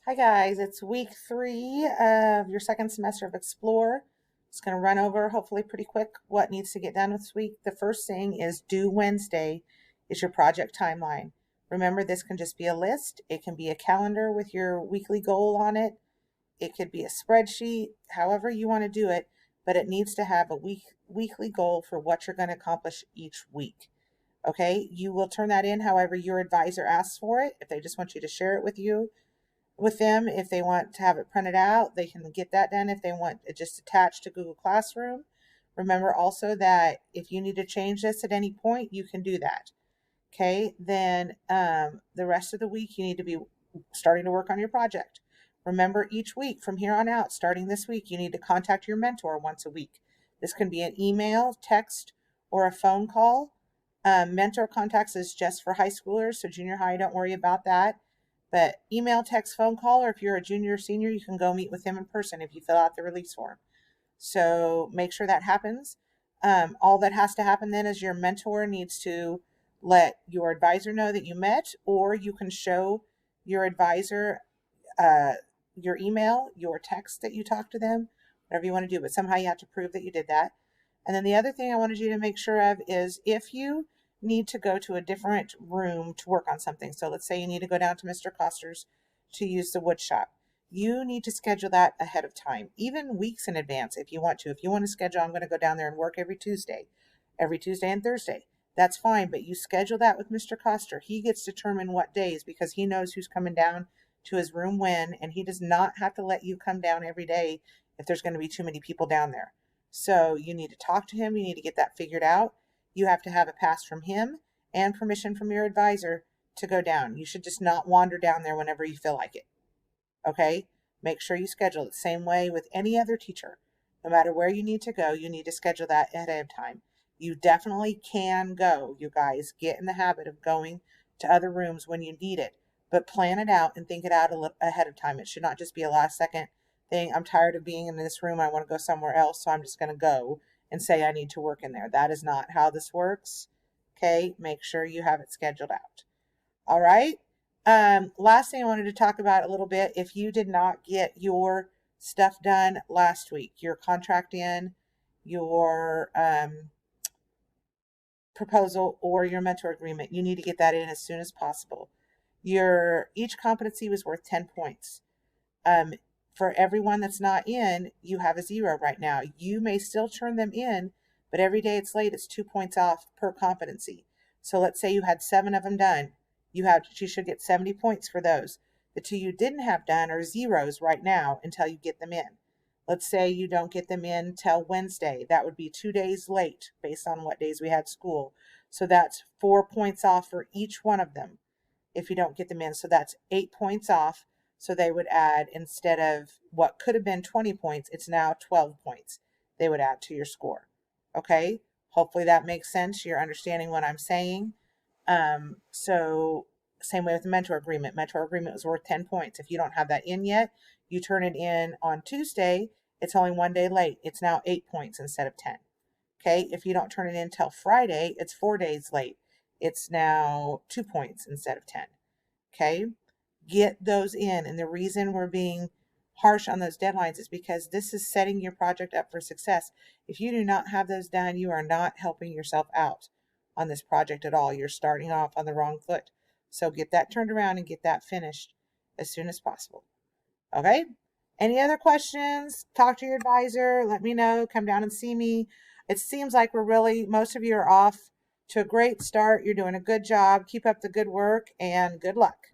Hi guys, it's week 3 of your second semester of Explore. It's going to run over hopefully pretty quick what needs to get done this week. The first thing is due Wednesday is your project timeline. Remember, this can just be a list. It can be a calendar with your weekly goal on it. It could be a spreadsheet, however you want to do it, but it needs to have a weekly goal for what you're going to accomplish each week. Okay, you will turn that in however your advisor asks for it. If they just want you to share it with them, if they want to have it printed out, they can get that done. If they want it just attached to Google Classroom, remember also that if you need to change this at any point, you can do that. Okay, then the rest of the week you need to be starting to work on your project. Remember, each week from here on out, starting this week, you need to contact your mentor once a week. This can be an email, text, or a phone call. Mentor contacts is just for high schoolers, so junior high, don't worry about that. But email, text, phone call, or if you're a junior or senior, you can go meet with him in person if you fill out the release form. So make sure that happens. All that has to happen then is your mentor needs to let your advisor know that you met, or you can show your advisor uh, your email, your text that you talked to them, whatever you want to do, but somehow you have to prove that you did that. And then the other thing I wanted you to make sure of is if you need to go to a different room to work on something. So let's say you need to go down to Mr. Coster's to use the wood shop. You need to schedule that ahead of time, even weeks in advance if you want to. If you want to schedule, I'm going to go down there and work every Tuesday and Thursday. That's fine, but you schedule that with Mr. Coster. He gets to determine what days because he knows who's coming down to his room when, and he does not have to let you come down every day if there's going to be too many people down there. So you need to talk to him. You need to get that figured out. You have to have a pass from him and permission from your advisor to go down. You should just not wander down there whenever you feel like it. Okay? Make sure you schedule it. Same way with any other teacher. No matter where you need to go, you need to schedule that ahead of time. You definitely can go, you guys. Get in the habit of going to other rooms when you need it, but plan it out and think it out ahead of time. It should not just be a last second thing. I'm tired of being in this room. I want to go somewhere else, so I'm just going to go and say I need to work in there. That is not how this works. Okay? Make sure you have it scheduled out. All right? Last thing I wanted to talk about a little bit, if you did not get your stuff done last week, your contract in, your proposal, or your mentor agreement, you need to get that in as soon as possible. Each competency was worth 10 points. For everyone that's not in, you have a 0 right now. You may still turn them in, but every day it's late, it's 2 points off per competency. So let's say you had 7 of them done. You should get 70 points for those. The 2 you didn't have done are zeros right now until you get them in. Let's say you don't get them in till Wednesday. That would be 2 days late based on what days we had school. So that's 4 points off for each one of them if you don't get them in. So that's 8 points off. So they would add, instead of what could have been 20 points, it's now 12 points they would add to your score. Okay? Hopefully that makes sense. You're understanding what I'm saying. So same way with the mentor agreement. Mentor agreement was worth 10 points. If you don't have that in yet, you turn it in on Tuesday. It's only 1 day late. It's now 8 points instead of 10. Okay. If you don't turn it in till Friday, it's 4 days late. It's now 2 points instead of 10. Okay. Get those in. And the reason we're being harsh on those deadlines is because this is setting your project up for success. If you do not have those done, you are not helping yourself out on this project at all. You're starting off on the wrong foot. So get that turned around and get that finished as soon as possible. Okay? Any other questions? Talk to your advisor. Let me know. Come down and see me. It seems like most of you are off to a great start. You're doing a good job. Keep up the good work and good luck.